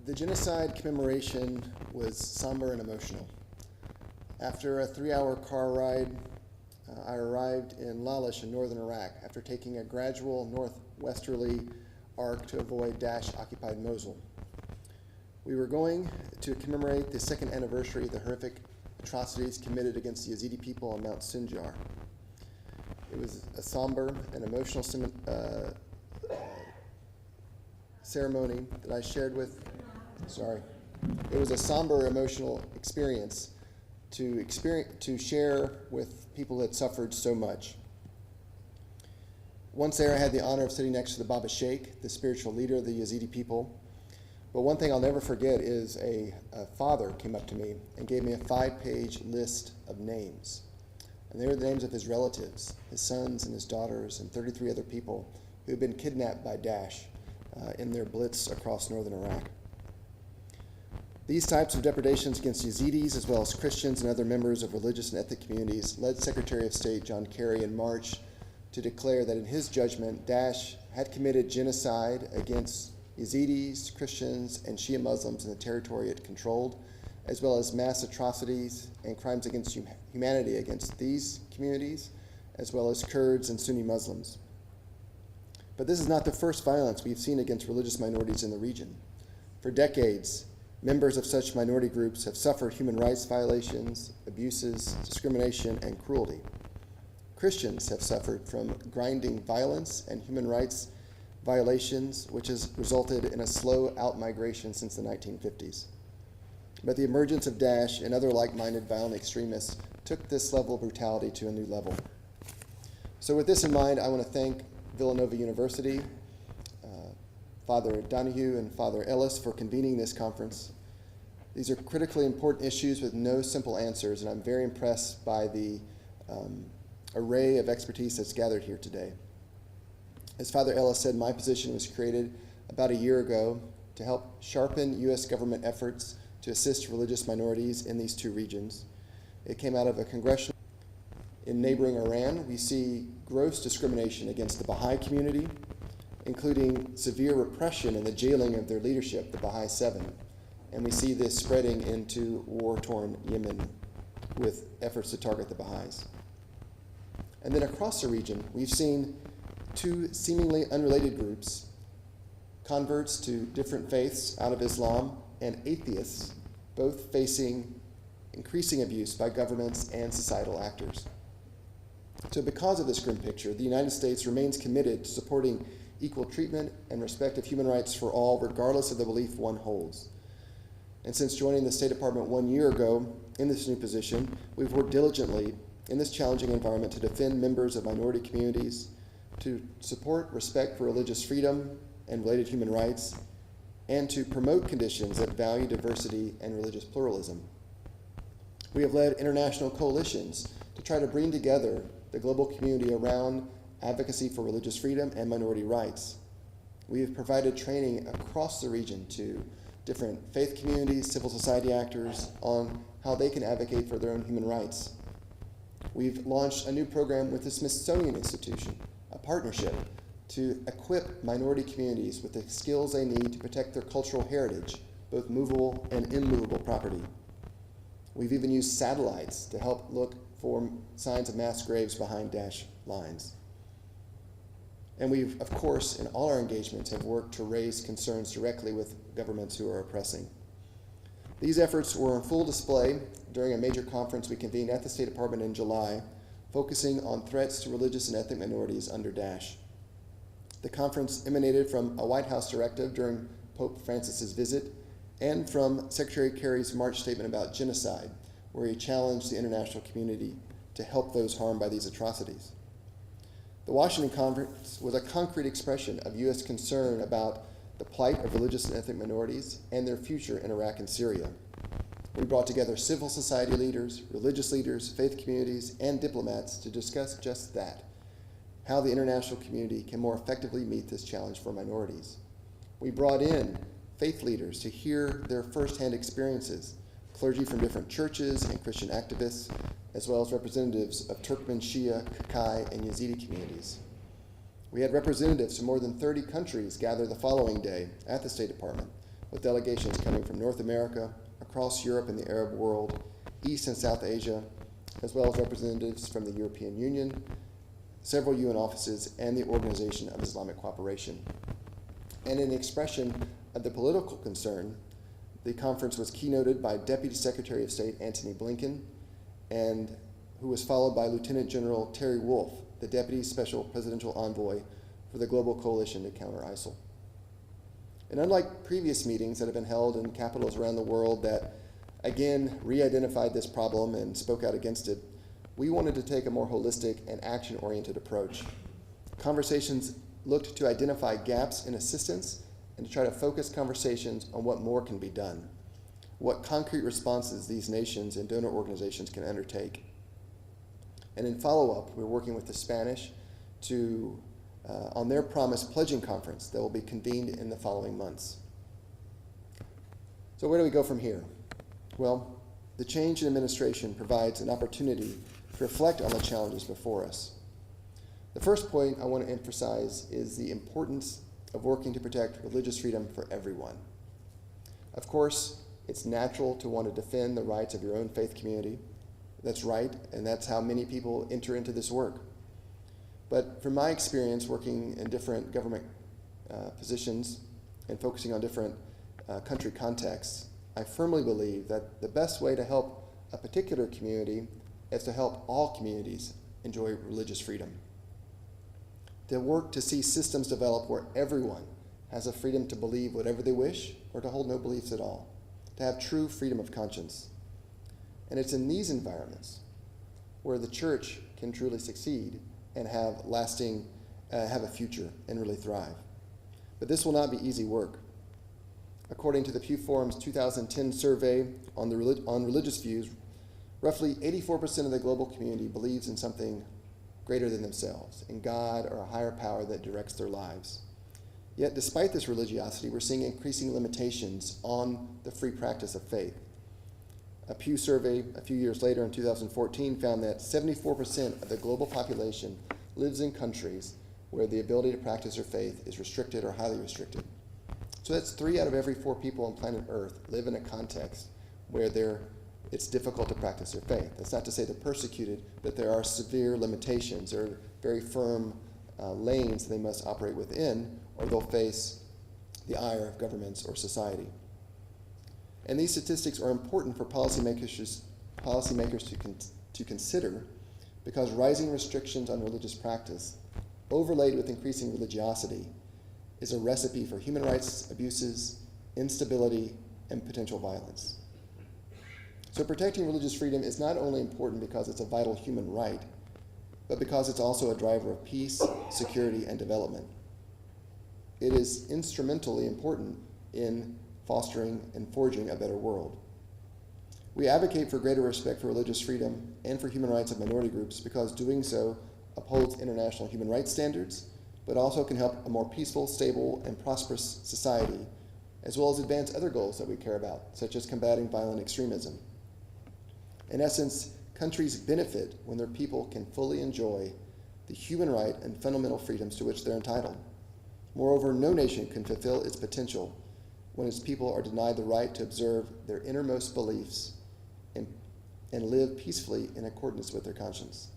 The genocide commemoration was somber and emotional. After a 3-hour car ride, I arrived in Lalish in northern Iraq after taking a gradual northwesterly arc to avoid Daesh-occupied Mosul. We were going to commemorate the second anniversary of the horrific atrocities committed against the Yazidi people on Mount Sinjar. It was a somber and emotional ceremony that I shared with, it was a somber emotional experience to share with people that suffered so much. Once there, I had the honor of sitting next to the Baba Sheikh, the spiritual leader of the Yazidi people. But one thing I'll never forget is a father came up to me and gave me a 5-page list of names. And they were the names of his relatives, his sons and his daughters, and 33 other people who had been kidnapped by Daesh in their blitz across northern Iraq. These types of depredations against Yazidis, as well as Christians and other members of religious and ethnic communities, led Secretary of State John Kerry in March to declare that in his judgment, Daesh had committed genocide against Yazidis, Christians, and Shia Muslims in the territory it controlled, as well as mass atrocities and crimes against humanity against these communities, as well as Kurds and Sunni Muslims. But this is not the first violence we've seen against religious minorities in the region. For decades, members of such minority groups have suffered human rights violations, abuses, discrimination, and cruelty. Christians have suffered from grinding violence and human rights violations, which has resulted in a slow out-migration since the 1950s. But the emergence of Daesh and other like-minded violent extremists took this level of brutality to a new level. So with this in mind, I want to thank Villanova University, Father Donahue and Father Ellis for convening this conference. These are critically important issues with no simple answers, and I'm very impressed by the array of expertise that's gathered here today. As Father Ellis said, my position was created about a year ago to help sharpen U.S. government efforts to assist religious minorities in these two regions. It came out of a congressional. In neighboring Iran, we see gross discrimination against the Baha'i community, including severe repression and the jailing of their leadership, the Baha'i Seven. And we see this spreading into war-torn Yemen with efforts to target the Baha'is. And then across the region, we've seen two seemingly unrelated groups, converts to different faiths out of Islam and atheists, both facing increasing abuse by governments and societal actors. So because of this grim picture, the United States remains committed to supporting equal treatment and respect of human rights for all, regardless of the belief one holds. And since joining the State Department 1 year ago in this new position, we've worked diligently in this challenging environment to defend members of minority communities, to support respect for religious freedom and related human rights, and to promote conditions that value diversity and religious pluralism. We have led international coalitions to try to bring together the global community around advocacy for religious freedom and minority rights. We have provided training across the region to different faith communities, civil society actors on how they can advocate for their own human rights. We've launched a new program with the Smithsonian Institution, a partnership to equip minority communities with the skills they need to protect their cultural heritage, both movable and immovable property. We've even used satellites to help look for signs of mass graves behind Daesh lines. And we've, of course, in all our engagements, have worked to raise concerns directly with governments who are oppressing. These efforts were on full display during a major conference we convened at the State Department in July, focusing on threats to religious and ethnic minorities under Daesh. The conference emanated from a White House directive during Pope Francis's visit and from Secretary Kerry's March statement about genocide, where he challenged the international community to help those harmed by these atrocities. The Washington Conference was a concrete expression of U.S. concern about the plight of religious and ethnic minorities and their future in Iraq and Syria. We brought together civil society leaders, religious leaders, faith communities, and diplomats to discuss just that, how the international community can more effectively meet this challenge for minorities. We brought in faith leaders to hear their firsthand experiences, clergy from different churches and Christian activists, as well as representatives of Turkmen, Shia, Kakai, and Yazidi communities. We had representatives from more than 30 countries gather the following day at the State Department with delegations coming from North America, across Europe and the Arab world, East and South Asia, as well as representatives from the European Union, several UN offices, and the Organization of Islamic Cooperation. And in expression of the political concern, the conference was keynoted by Deputy Secretary of State Antony Blinken, and who was followed by Lieutenant General Terry Wolf, the Deputy Special Presidential Envoy for the Global Coalition to Counter ISIL. And unlike previous meetings that have been held in capitals around the world that, again, re-identified this problem and spoke out against it, we wanted to take a more holistic and action-oriented approach. Conversations looked to identify gaps in assistance and to try to focus conversations on what more can be done, what concrete responses these nations and donor organizations can undertake. And in follow-up, we're working with the Spanish on their promised pledging conference that will be convened in the following months. So where do we go from here? Well, the change in administration provides an opportunity to reflect on the challenges before us. The first point I want to emphasize is the importance of working to protect religious freedom for everyone. Of course, it's natural to want to defend the rights of your own faith community. That's right, and that's how many people enter into this work. But from my experience working in different government positions and focusing on different country contexts, I firmly believe that the best way to help a particular community is to help all communities enjoy religious freedom. To work to see systems develop where everyone has a freedom to believe whatever they wish or to hold no beliefs at all, to have true freedom of conscience. And it's in these environments where the church can truly succeed and have a future and really thrive. But this will not be easy work. According to the Pew Forum's 2010 survey on religious views, roughly 84% of the global community believes in something greater than themselves, in God or a higher power that directs their lives. Yet despite this religiosity, we're seeing increasing limitations on the free practice of faith. A Pew survey a few years later in 2014 found that 74% of the global population lives in countries where the ability to practice their faith is restricted or highly restricted. So that's 3 out of every 4 people on planet Earth live in a context where it's difficult to practice their faith. That's not to say they're persecuted, but there are severe limitations. There are very firm lanes they must operate within, or they'll face the ire of governments or society. And these statistics are important for policymakers to consider, because rising restrictions on religious practice, overlaid with increasing religiosity, is a recipe for human rights abuses, instability, and potential violence. So protecting religious freedom is not only important because it's a vital human right, but because it's also a driver of peace, security, and development. It is instrumentally important in fostering and forging a better world. We advocate for greater respect for religious freedom and for human rights of minority groups because doing so upholds international human rights standards, but also can help a more peaceful, stable, and prosperous society, as well as advance other goals that we care about, such as combating violent extremism. In essence, countries benefit when their people can fully enjoy the human right and fundamental freedoms to which they're entitled. Moreover, no nation can fulfill its potential when its people are denied the right to observe their innermost beliefs and live peacefully in accordance with their conscience.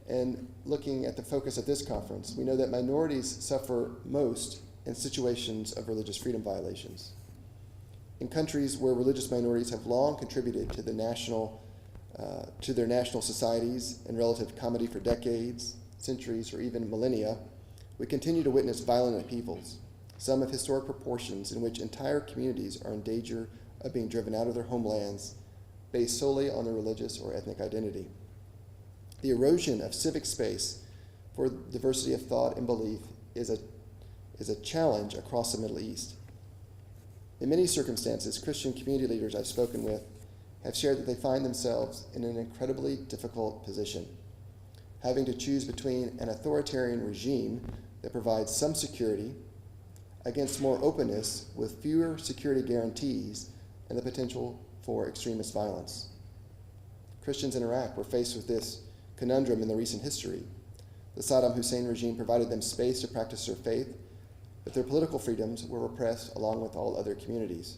And looking at the focus of this conference, we know that minorities suffer most in situations of religious freedom violations. In countries where religious minorities have long contributed to their national societies and relative comity for decades, centuries, or even millennia, we continue to witness violent upheavals, some of historic proportions in which entire communities are in danger of being driven out of their homelands based solely on their religious or ethnic identity. The erosion of civic space for diversity of thought and belief is a challenge across the Middle East. In many circumstances, Christian community leaders I've spoken with have shared that they find themselves in an incredibly difficult position, having to choose between an authoritarian regime that provides some security against more openness with fewer security guarantees and the potential for extremist violence. Christians in Iraq were faced with this conundrum in the recent history. The Saddam Hussein regime provided them space to practice their faith, but their political freedoms were repressed along with all other communities.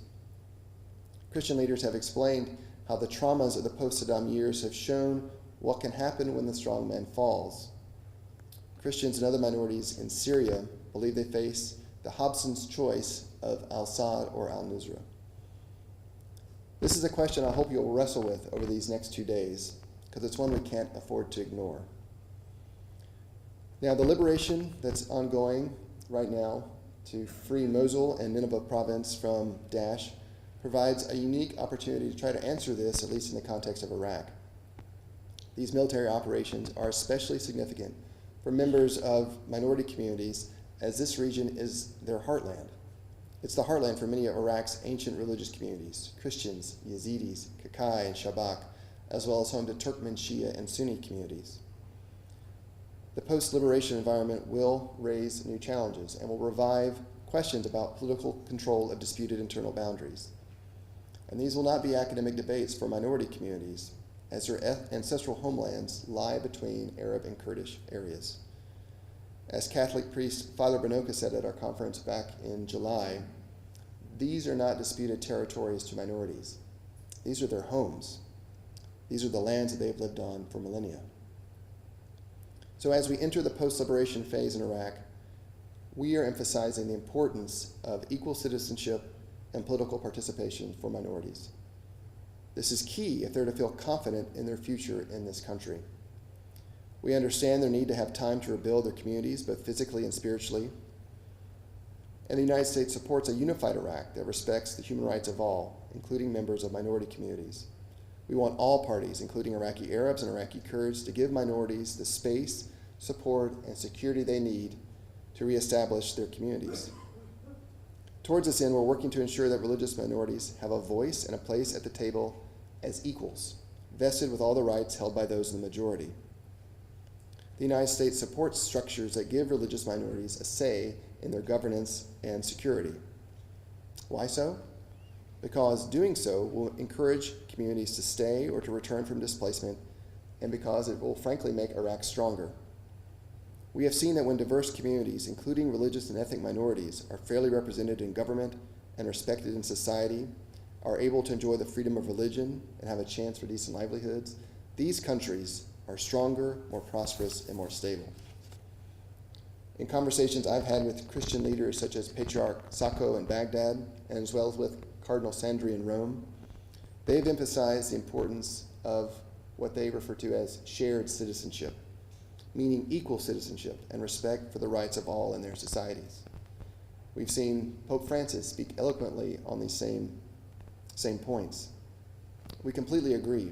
Christian leaders have explained how the traumas of the post-Saddam years have shown what can happen when the strong man falls. Christians and other minorities in Syria believe they face the Hobson's choice of al-Assad or al-Nusra. This is a question I hope you'll wrestle with over these next 2 days, because it's one we can't afford to ignore. Now, the liberation that's ongoing right now to free Mosul and Nineveh province from Daesh provides a unique opportunity to try to answer this, at least in the context of Iraq. These military operations are especially significant for members of minority communities, as this region is their heartland. It's the heartland for many of Iraq's ancient religious communities, Christians, Yazidis, Kakai, and Shabak, as well as home to Turkmen, Shia, and Sunni communities. The post-liberation environment will raise new challenges and will revive questions about political control of disputed internal boundaries. And these will not be academic debates for minority communities, as their ancestral homelands lie between Arab and Kurdish areas. As Catholic priest Father Benoka said at our conference back in July, these are not disputed territories to minorities. These are their homes. These are the lands that they have lived on for millennia. So as we enter the post-liberation phase in Iraq, we are emphasizing the importance of equal citizenship and political participation for minorities. This is key if they're to feel confident in their future in this country. We understand their need to have time to rebuild their communities, both physically and spiritually. And the United States supports a unified Iraq that respects the human rights of all, including members of minority communities. We want all parties, including Iraqi Arabs and Iraqi Kurds, to give minorities the space, support, and security they need to reestablish their communities. Towards this end, we're working to ensure that religious minorities have a voice and a place at the table as equals, vested with all the rights held by those in the majority. The United States supports structures that give religious minorities a say in their governance and security. Why so? Because doing so will encourage communities to stay or to return from displacement, and because it will frankly make Iraq stronger. We have seen that when diverse communities, including religious and ethnic minorities, are fairly represented in government and respected in society, are able to enjoy the freedom of religion and have a chance for decent livelihoods, these countries are stronger, more prosperous, and more stable. In conversations I've had with Christian leaders such as Patriarch Sacco in Baghdad, and as well as with Cardinal Sandri in Rome, they've emphasized the importance of what they refer to as shared citizenship, meaning equal citizenship and respect for the rights of all in their societies. We've seen Pope Francis speak eloquently on these same points. We completely agree.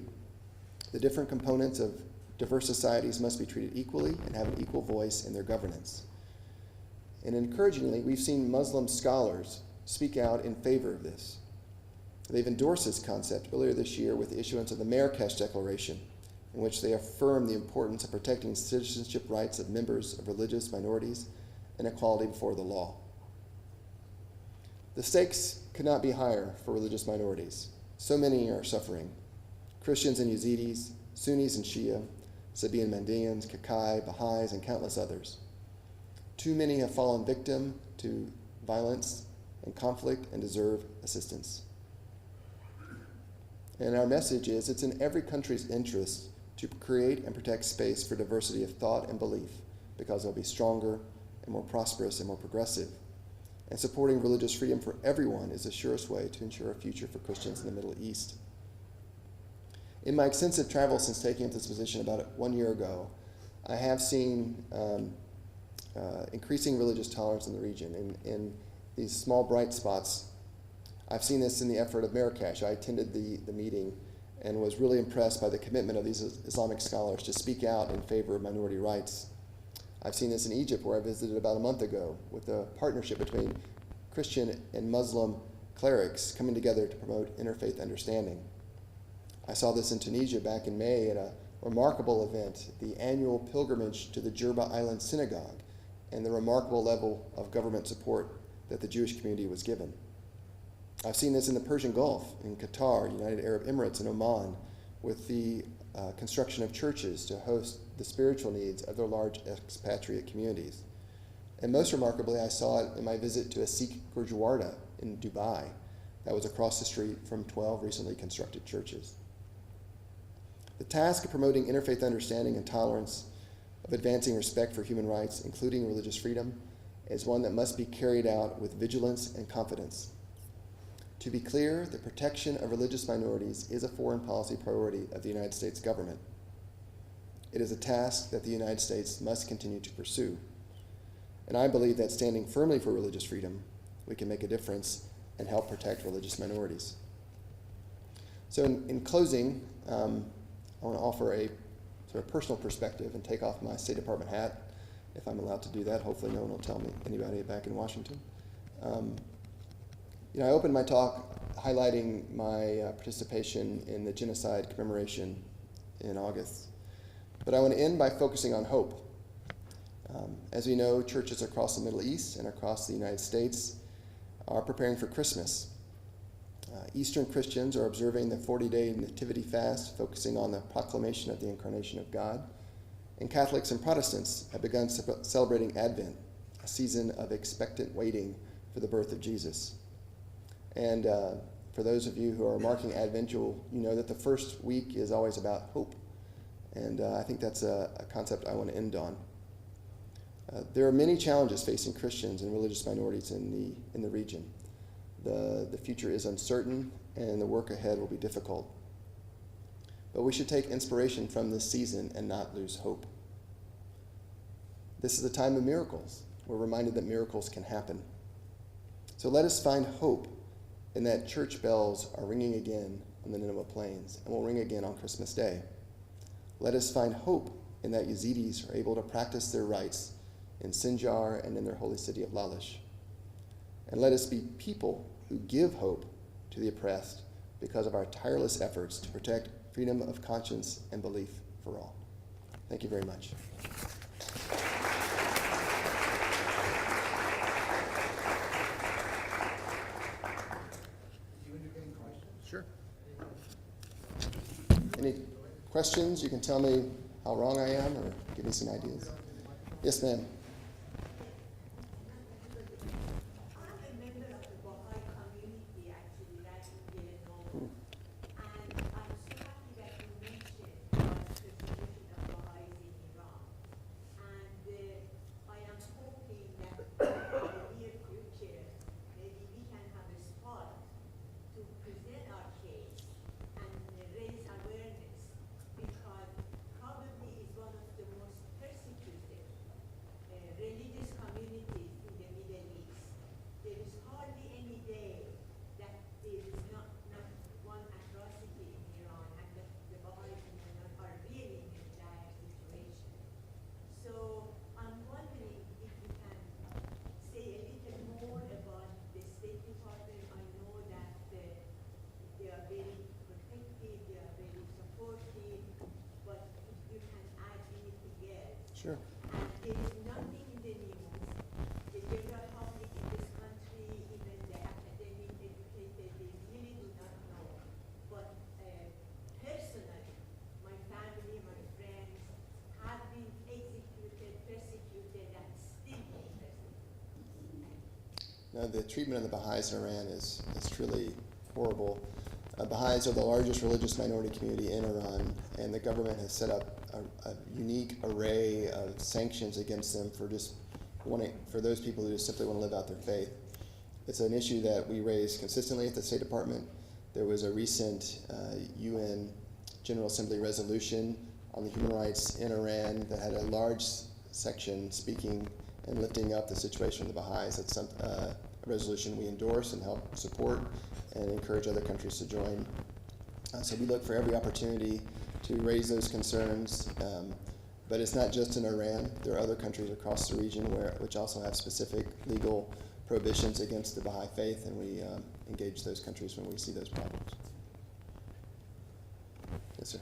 The different components of diverse societies must be treated equally and have an equal voice in their governance. And encouragingly, we've seen Muslim scholars speak out in favor of this. They've endorsed this concept earlier this year with the issuance of the Marrakesh Declaration, in which they affirm the importance of protecting citizenship rights of members of religious minorities and equality before the law. The stakes could not be higher for religious minorities. So many are suffering. Christians and Yazidis, Sunnis and Shia, Sabian Mandaeans, Kakai, Baha'is, and countless others. Too many have fallen victim to violence and conflict and deserve assistance. And our message is it's in every country's interest to create and protect space for diversity of thought and belief, because they'll be stronger and more prosperous and more progressive. And supporting religious freedom for everyone is the surest way to ensure a future for Christians in the Middle East. In my extensive travel since taking up this position about 1 year ago, I have seen increasing religious tolerance in the region. In these small bright spots, I've seen this in the effort of Marrakesh. I attended the meeting and was really impressed by the commitment of these Islamic scholars to speak out in favor of minority rights. I've seen this in Egypt, where I visited about a month ago, with a partnership between Christian and Muslim clerics coming together to promote interfaith understanding. I saw this in Tunisia back in May at a remarkable event, the annual pilgrimage to the Jerba Island Synagogue, and the remarkable level of government support that the Jewish community was given. I've seen this in the Persian Gulf, in Qatar, United Arab Emirates, and Oman, with the construction of churches to host the spiritual needs of their large expatriate communities. And most remarkably, I saw it in my visit to a Sikh Gurdwara in Dubai that was across the street from 12 recently constructed churches. The task of promoting interfaith understanding and tolerance, of advancing respect for human rights, including religious freedom, is one that must be carried out with vigilance and confidence. To be clear, the protection of religious minorities is a foreign policy priority of the United States government. It is a task that the United States must continue to pursue. And I believe that standing firmly for religious freedom, we can make a difference and help protect religious minorities. So in closing, I want to offer a sort of personal perspective and take off my State Department hat, if I'm allowed to do that. Hopefully no one will tell me, anybody back in Washington. I opened my talk highlighting my participation in the genocide commemoration in August. But I want to end by focusing on hope. As we know, churches across the Middle East and across the United States are preparing for Christmas. Eastern Christians are observing the 40-day nativity fast, focusing on the proclamation of the incarnation of God. And Catholics and Protestants have begun celebrating Advent, a season of expectant waiting for the birth of Jesus. And for those of you who are marking Advent, you know that the first week is always about hope. And I think that's a concept I want to end on. There are many challenges facing Christians and religious minorities in the region. The future is uncertain, and the work ahead will be difficult. But we should take inspiration from this season and not lose hope. This is a time of miracles. We're reminded that miracles can happen. So let us find hope in that church bells are ringing again on the Nineveh Plains and will ring again on Christmas Day. Let us find hope in that Yazidis are able to practice their rights in Sinjar and in their holy city of Lalish. And let us be people who give hope to the oppressed because of our tireless efforts to protect freedom of conscience and belief for all. Thank you very much. Sure. Any questions? You can tell me how wrong I am or give me some ideas. Yes, ma'am. Sure. There is nothing in the news. The general public in this country, even the academic educated, they really do not know. But personally, my family, my friends have been executed, persecuted, and still being persecuted. Now, the treatment of the Baha'is in Iran is truly horrible. Baha'is are the largest religious minority community in Iran, and the government has set up a unique array of sanctions against them for those people who just simply want to live out their faith. It's an issue that we raise consistently at the State Department. There was a recent UN General Assembly resolution on the human rights in Iran that had a large section speaking and lifting up the situation of the Baha'is. That's a resolution we endorse and help support and encourage other countries to join. So we look for every opportunity to raise those concerns, but it's not just in Iran. There are other countries across the region which also have specific legal prohibitions against the Baha'i faith, and we engage those countries when we see those problems. Yes, sir.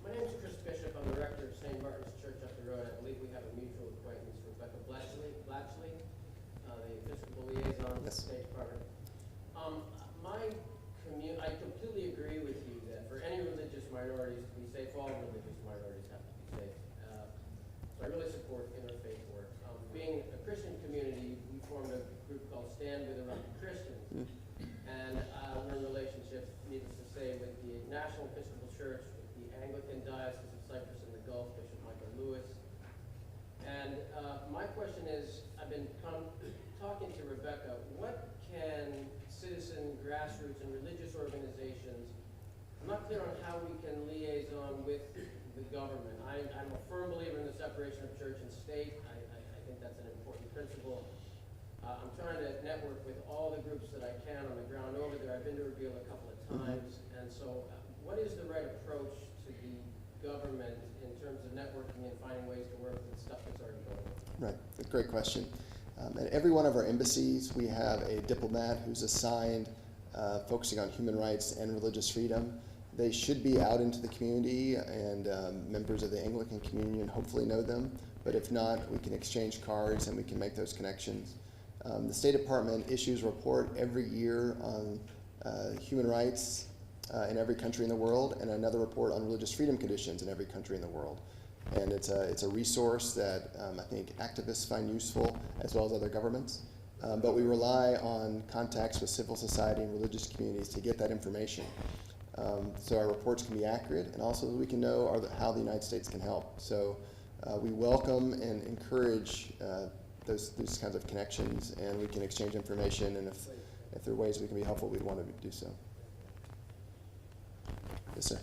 My name is Chris Bishop. I'm the rector of St. Martin's Church up the road. I believe we have a mutual acquaintance, Rebecca Blatchley, the Episcopal Liaison of the State Department. I completely agree with you that for any religious minorities to be safe, all religious minorities have to be safe. So I really support interfaith not clear on how we can liaison with the government. I'm a firm believer in the separation of church and state. I think that's an important principle. I'm trying to network with all the groups that I can on the ground over there. I've been to Reveal a couple of times, and so what is the right approach to the government in terms of networking and finding ways to work with stuff that's already going on? Right, great question. At every one of our embassies, we have a diplomat who's assigned focusing on human rights and religious freedom. They should be out into the community, and members of the Anglican Communion hopefully know them. But if not, we can exchange cards and we can make those connections. The State Department issues a report every year on human rights in every country in the world, and another report on religious freedom conditions in every country in the world. And it's a resource that I think activists find useful, as well as other governments. But we rely on contacts with civil society and religious communities to get that information. So our reports can be accurate, and also we can know how the United States can help. So we welcome and encourage those kinds of connections, and we can exchange information, and if there are ways we can be helpful, we'd want to do so. Yes, sir.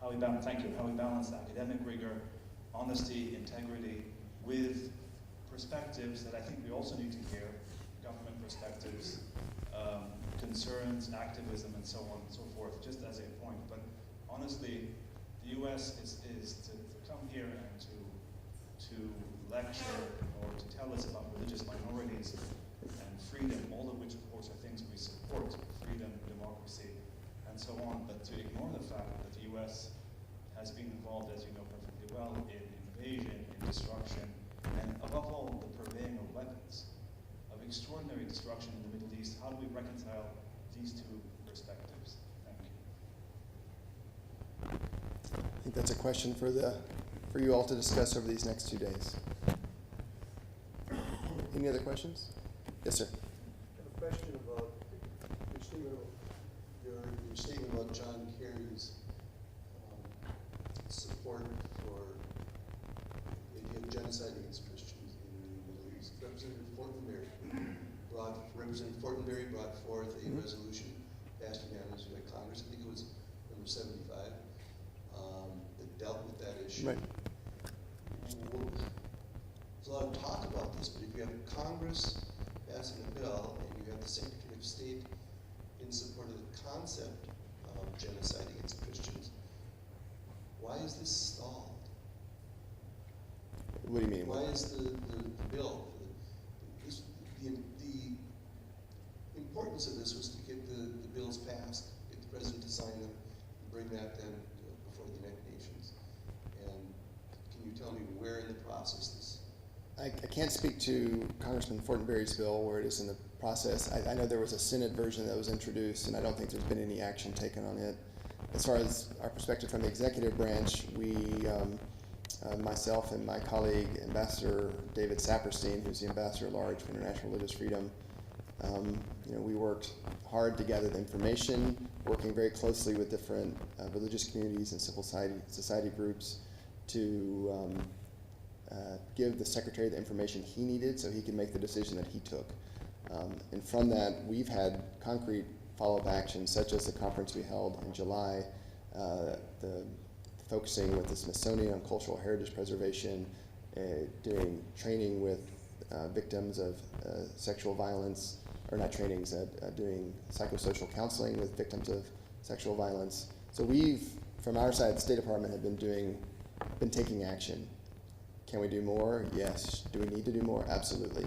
How we balance academic rigor, honesty, integrity, with perspectives that I think we also need to hear, government perspectives, concerns, activism, and so on and so forth, just as a point. But honestly, the U.S. is to come here and to lecture or to tell us about religious minorities and freedom, all of which, of course, are things we support, freedom, democracy, and so on, but to ignore the fact that the U.S. has been involved, as you know perfectly well, in invasion, in destruction, and above all, the purveying of weapons, of extraordinary destruction in the Middle East. How do we reconcile these two perspectives? Thank you. I think that's a question for you all to discuss over these next 2 days. Any other questions? Yes, sir. I have a question about your statement about John Kerry's support for the idea of genocide against Christians in the Middle East. Representative Fortenberry brought forth a resolution passed unanimously by Congress. I think it was number 75 that dealt with that issue. Right. There's a lot of talk about this, but if you have Congress passing a bill and you have the Secretary of State in support of the concept of genocide against Christians, why is this stalled? What do you mean? Why is the bill, the importance of this was to get the bills passed, get the President to sign them, and bring that then before the United Nations. And can you tell me where in the process this? I can't speak to Congressman Fortenberry's bill, where it is in the process. I know there was a Senate version that was introduced, and I don't think there's been any action taken on it. As far as our perspective from the executive branch, we, myself and my colleague, Ambassador David Saperstein, who's the Ambassador at Large for International Religious Freedom, we worked hard to gather the information, working very closely with different religious communities and civil society groups to give the Secretary the information he needed so he could make the decision that he took. And from that, we've had concrete follow-up actions, such as the conference we held in July, focusing with the Smithsonian on cultural heritage preservation, doing training with victims of sexual violence, or not trainings, doing psychosocial counseling with victims of sexual violence. So we've, from our side, the State Department have been taking action. Can we do more? Yes. Do we need to do more? Absolutely.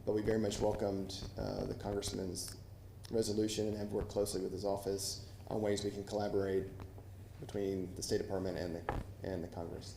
But we very much welcomed the Congressman's resolution and have worked closely with his office on ways we can collaborate between the State Department and the Congress.